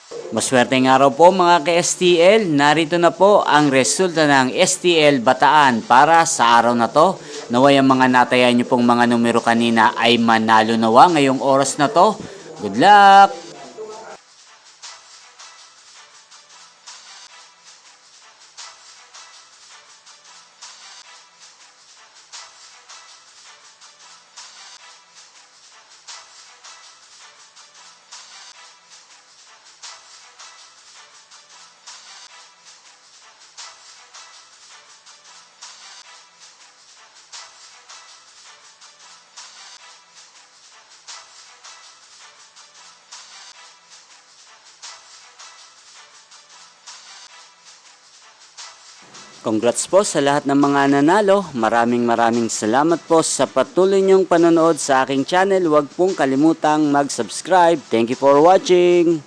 Maswerteng araw po mga ka-STL, narito na po ang resulta ng STL Bataan para sa araw na to. Naway ang mga natayan nyo pong mga numero kanina ay manalo nawa ngayong oras na to. Good luck! Congrats po sa lahat ng mga nanalo. Maraming salamat po sa patuloy niyong panonood sa aking channel. Huwag pong kalimutang mag-subscribe. Thank you for watching.